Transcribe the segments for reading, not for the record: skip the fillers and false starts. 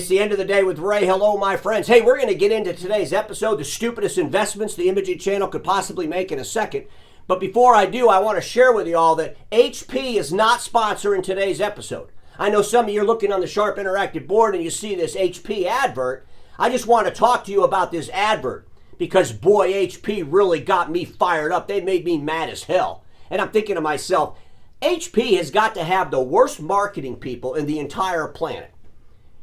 It's the end of the day with Ray. Hello, my friends. Hey, we're going to get into today's episode, the stupidest investments the imaging channel could possibly make, in a second. But before I do, I want to share with you all that HP is not sponsoring today's episode. I know some of you are looking on the Sharp Interactive board and you see this HP advert. I just want to talk to you about this advert because, boy, HP really got me fired up. They made me mad as hell. And I'm thinking to myself, HP has got to have the worst marketing people in the entire planet.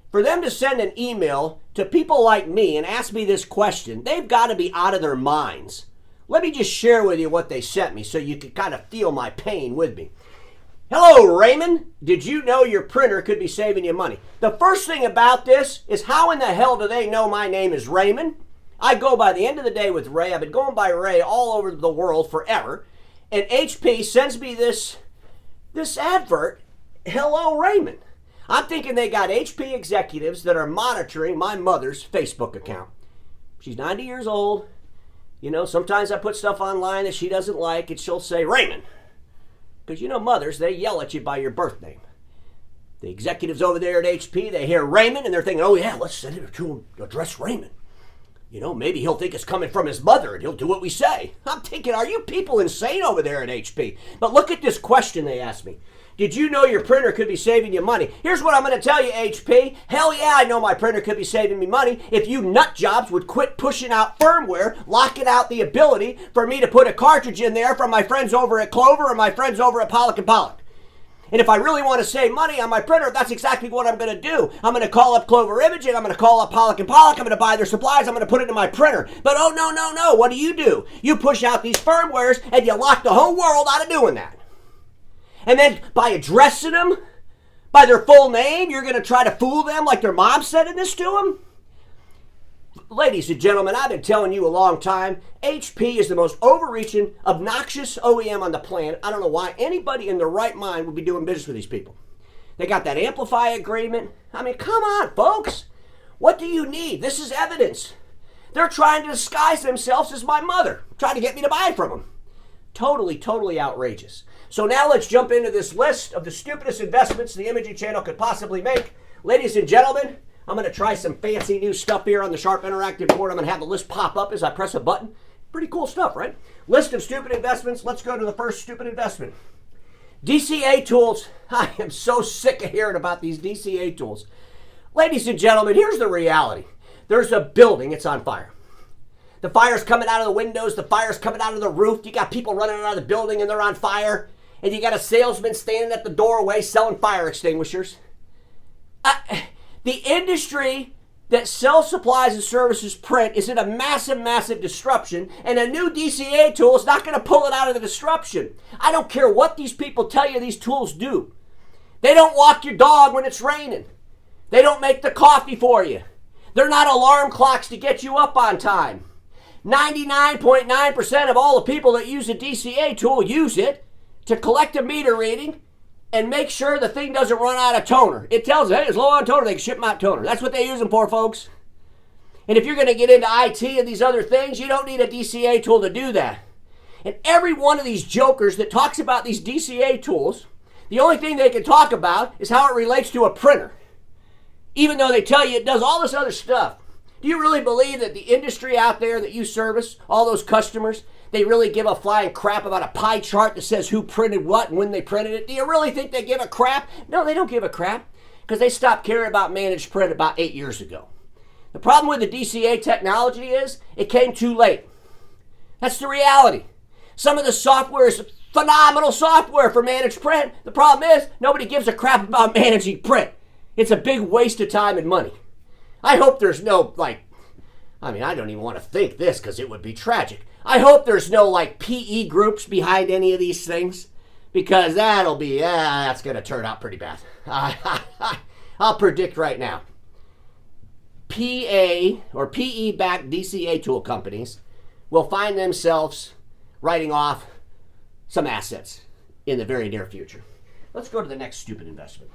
For them to send an email to people like me and ask me this question, they've got to be out of their minds. Let me just share with you what they sent me so you can kind of feel my pain with me. Hello, Raymond. Did you know your printer could be saving you money? The first thing about this is, how in the hell do they know my name is Raymond? I go by the end of the day with Ray. I've been going by Ray all over the world forever. And HP sends me this advert, Hello, Raymond. I'm thinking they got HP executives that are monitoring my mother's Facebook account. She's 90 years old. You know, sometimes I put stuff online that she doesn't like, and she'll say, Raymond. Because, you know, mothers, they yell at you by your birth name. The executives over there at HP, they hear Raymond, and they're thinking, oh, yeah, let's send it to him, address Raymond. You know, maybe he'll think it's coming from his mother, and he'll do what we say. I'm thinking, are you people insane over there at HP? But look at this question they asked me. Did you know your printer could be saving you money? Here's what I'm going to tell you, HP. Hell yeah, I know my printer could be saving me money if you nut jobs would quit pushing out firmware, locking out the ability for me to put a cartridge in there from my friends over at Clover or my friends over at Pollock & Pollock. And if I really want to save money on my printer, that's exactly what I'm going to do. I'm going to call up Clover Imaging. I'm going to call up Pollock & Pollock. I'm going to buy their supplies. I'm going to put it in my printer. But oh, no. What do? You push out these firmwares and you lock the whole world out of doing that. And then by addressing them by their full name, you're going to try to fool them like their mom sending this to them? Ladies and gentlemen, I've been telling you a long time, HP is the most overreaching, obnoxious OEM on the planet. I don't know why anybody in their right mind would be doing business with these people. They got that Amplify agreement. I mean, come on, folks. What do you need? This is evidence. They're trying to disguise themselves as my mother, trying to get me to buy from them. Totally outrageous. So now let's jump into this list of the stupidest investments the imaging channel could possibly make. Ladies and gentlemen, I'm going to try some fancy new stuff here on the Sharp Interactive board. I'm going to have the list pop up as I press a button. Pretty cool stuff, right? List of stupid investments. Let's go to the first stupid investment. DCA Tools. I am so sick of hearing about these DCA tools. Ladies and gentlemen, here's the reality. There's a building. It's on fire. The fire's coming out of the windows. The fire's coming out of the roof. You got people running out of the building and they're on fire. And you got a salesman standing at the doorway selling fire extinguishers. The industry that sells supplies and services print is in a massive disruption, and a new DCA tool is not going to pull it out of the disruption. I don't care what these people tell you these tools do. They don't walk your dog when it's raining. They don't make the coffee for you. They're not alarm clocks to get you up on time. 99.9% of all the people that use a DCA tool use it to collect a meter reading and make sure the thing doesn't run out of toner. It tells them, hey, it's low on toner, they can ship them out toner. That's what they use them for, folks. And if you're going to get into IT and these other things, you don't need a DCA tool to do that. And every one of these jokers that talks about these DCA tools, the only thing they can talk about is how it relates to a printer. Even though they tell you it does all this other stuff. Do you really believe that the industry out there that you service, all those customers, they really give a flying crap about a pie chart that says who printed what and when they printed it? Do you really think they give a crap? No, they don't give a crap because they stopped caring about managed print about 8 years ago. The problem with the DCA technology is it came too late. That's the reality. Some of the software is phenomenal software for managed print. The problem is nobody gives a crap about managing print. It's a big waste of time and money. I hope there's no, I don't even want to think this because it would be tragic. I hope there's no, PE groups behind any of these things because that's going to turn out pretty bad. I'll predict right now. PA or PE-backed DCA tool companies will find themselves writing off some assets in the very near future. Let's go to the next stupid investment.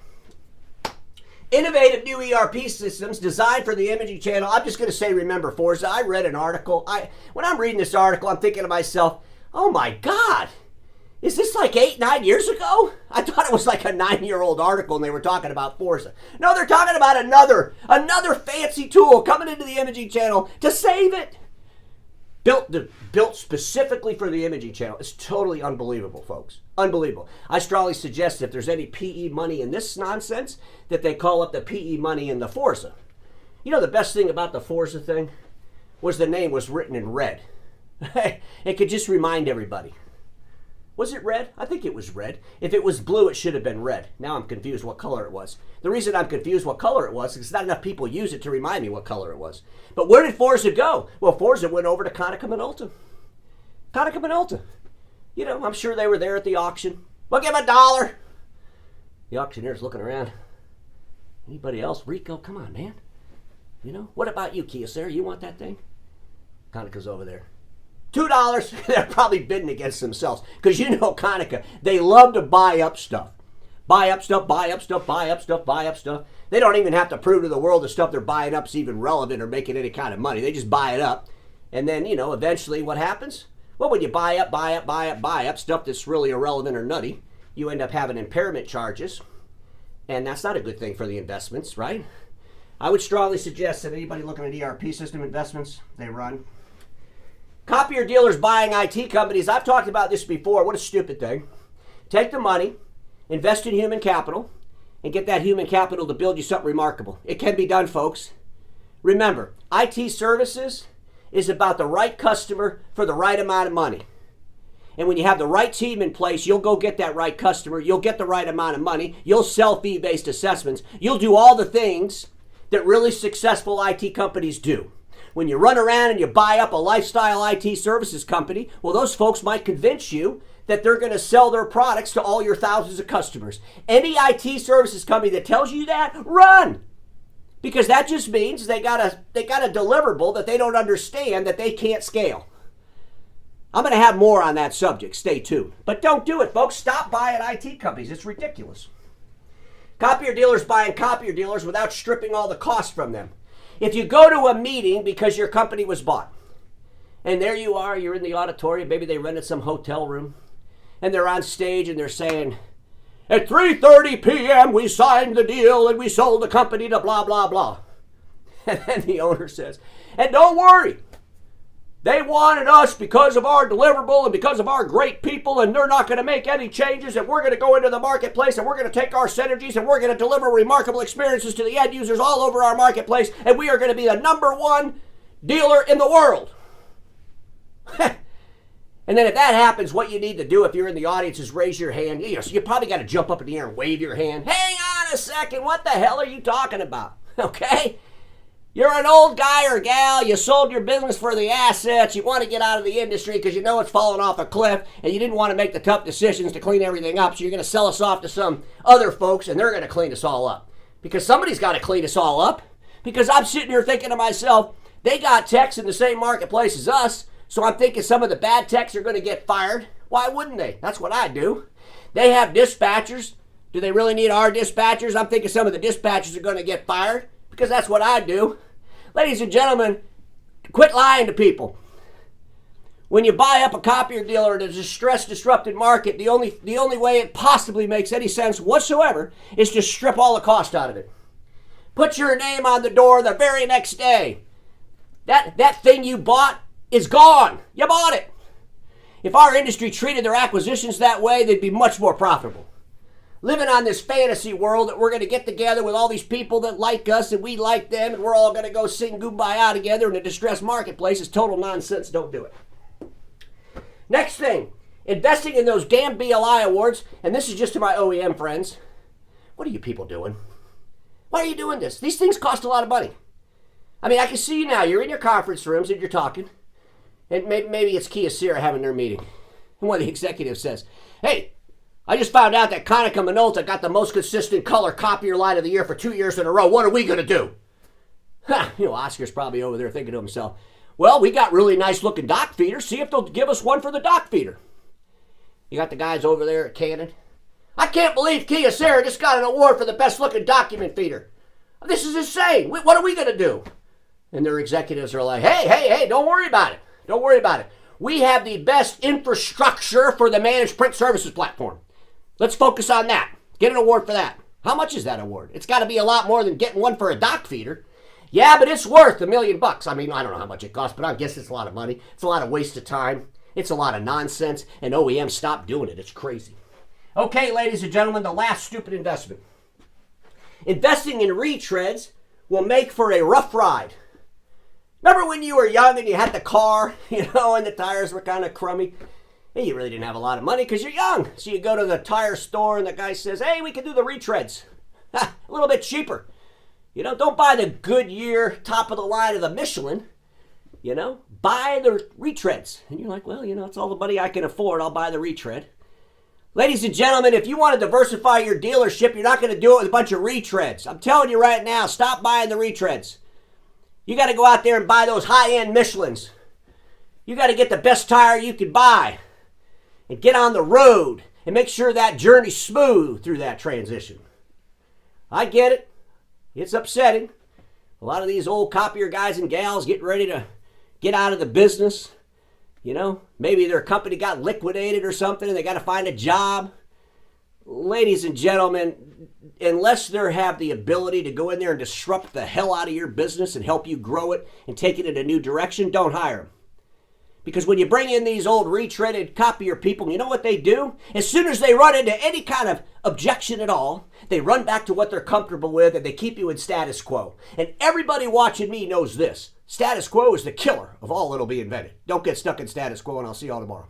Innovative new ERP systems designed for the imaging channel. I'm just going to say, remember, Forza, I read an article. When I'm reading this article, I'm thinking to myself, oh my God, Is this like 8, 9 years ago? I thought it was like a 9-year-old article and they were talking about Forza. No, they're talking about another fancy tool coming into the imaging channel to save it. Built specifically for the imaging channel. It's totally unbelievable, folks. Unbelievable. I strongly suggest if there's any PE money in this nonsense, that they call up the PE money in the Forza. You know the best thing about the Forza thing was the name was written in red. It could just remind everybody. Was it red? I think it was red. If it was blue, it should have been red. Now I'm confused what color it was. The reason I'm confused what color it was is not enough people use it to remind me what color it was. But where did Forza go? Well, Forza went over to Konica Minolta. Konica Minolta. You know, I'm sure they were there at the auction. We'll give $1. The auctioneer's looking around. Anybody else? Rico, come on, man. You know, what about you, Kyocera? You want that thing? Konica's over there. $2. They're probably bidding against themselves. Because you know Konica, they love to buy up stuff. Buy up stuff, buy up stuff, buy up stuff, buy up stuff. They don't even have to prove to the world the stuff they're buying up is even relevant or making any kind of money. They just buy it up. And then, you know, eventually what happens? Well, when you buy up stuff that's really irrelevant or nutty, you end up having impairment charges. And that's not a good thing for the investments, right? I would strongly suggest that anybody looking at ERP system investments, they run. Copier Dealers buying IT companies. I've talked about this before. What a stupid thing. Take the money, invest in human capital, and get that human capital to build you something remarkable. It can be done, folks. Remember, IT services is about the right customer for the right amount of money. And when you have the right team in place, you'll go get that right customer. You'll get the right amount of money. You'll sell fee-based assessments. You'll do all the things that really successful IT companies do. When you run around and you buy up a lifestyle IT services company, well, those folks might convince you that they're going to sell their products to all your thousands of customers. Any IT services company that tells you that, run! Because that just means they got a deliverable that they don't understand that they can't scale. I'm going to have more on that subject. Stay tuned. But don't do it, folks. Stop buying IT companies. It's ridiculous. Copier Dealers buying Copier Dealers without stripping all the costs from them. If you go to a meeting because your company was bought, and there you are, you're in the auditorium, maybe they rented some hotel room, and they're on stage and they're saying, at 3:30 p.m. we signed the deal and we sold the company to blah, blah, blah. And then the owner says, and don't worry, they wanted us because of our deliverable and because of our great people, and they're not going to make any changes, and we're going to go into the marketplace and we're going to take our synergies and we're going to deliver remarkable experiences to the end users all over our marketplace, and we are going to be the #1 dealer in the world. And then if that happens, what you need to do if you're in the audience is raise your hand. You know, so you probably got to jump up in the air and wave your hand. Hang on a second, what the hell are you talking about? Okay? You're an old guy or gal, you sold your business for the assets, you want to get out of the industry because you know it's falling off a cliff, and you didn't want to make the tough decisions to clean everything up, so you're going to sell us off to some other folks, and they're going to clean us all up. Because somebody's got to clean us all up. Because I'm sitting here thinking to myself, they got techs in the same marketplace as us, so I'm thinking some of the bad techs are going to get fired. Why wouldn't they? That's what I do. They have dispatchers. Do they really need our dispatchers? I'm thinking some of the dispatchers are going to get fired. Because that's what I do. Ladies and gentlemen, quit lying to people. When you buy up a copier dealer in a distress-disrupted market, the only way it possibly makes any sense whatsoever is to strip all the cost out of it. Put your name on the door the very next day. That thing you bought is gone. You bought it. If our industry treated their acquisitions that way, they'd be much more profitable. Living on this fantasy world that we're going to get together with all these people that like us and we like them and we're all going to go sing Kumbaya together in a distressed marketplace is total nonsense. Don't do it. Next thing, investing in those damn BLI awards, and this is just to my OEM friends. What are you people doing? Why are you doing this? These things cost a lot of money. I mean, I can see you now. You're in your conference rooms and you're talking, and maybe it's Kyocera having their meeting. And one of the executives says, hey, I just found out that Konica Minolta got the most consistent color copier line of the year for 2 years in a row. What are we going to do? You know, Oscar's probably over there thinking to himself, well, we got really nice looking dock feeders. See if they'll give us one for the dock feeder. You got the guys over there at Canon. I can't believe Kyocera just got an award for the best looking document feeder. This is insane. What are we going to do? And their executives are like, hey, don't worry about it. Don't worry about it. we have the best infrastructure for the managed print services platform. Let's focus on that. Get an award for that. How much is that award? It's got to be a lot more than getting one for a dock feeder. Yeah, but it's worth $1 million. I mean, I don't know how much it costs, but I guess it's a lot of money. It's a lot of waste of time. It's a lot of nonsense, and OEM stopped doing it. It's crazy. Okay, ladies and gentlemen, the last stupid investment. Investing in retreads will make for a rough ride. Remember when you were young and you had the car, and the tires were kind of crummy? And you really didn't have a lot of money because you're young. So you go to the tire store and the guy says, hey, we can do the retreads. A little bit cheaper. Don't buy the Goodyear top of the line of the Michelin. Buy the retreads. And you're like, well, it's all the money I can afford. I'll buy the retread. Ladies and gentlemen, if you want to diversify your dealership, you're not going to do it with a bunch of retreads. I'm telling you right now, stop buying the retreads. You got to go out there and buy those high-end Michelins. You got to get the best tire you can buy and get on the road and make sure that journey's smooth through that transition. I get it. It's upsetting. A lot of these old copier guys and gals getting ready to get out of the business. Maybe their company got liquidated or something and they got to find a job. Ladies and gentlemen, unless they have the ability to go in there and disrupt the hell out of your business and help you grow it and take it in a new direction, don't hire them. Because when you bring in these old retreaded copier people, you know what they do? As soon as they run into any kind of objection at all, they run back to what they're comfortable with and they keep you in status quo. And everybody watching me knows this. Status quo is the killer of all that'll be invented. Don't get stuck in status quo, and I'll see you all tomorrow.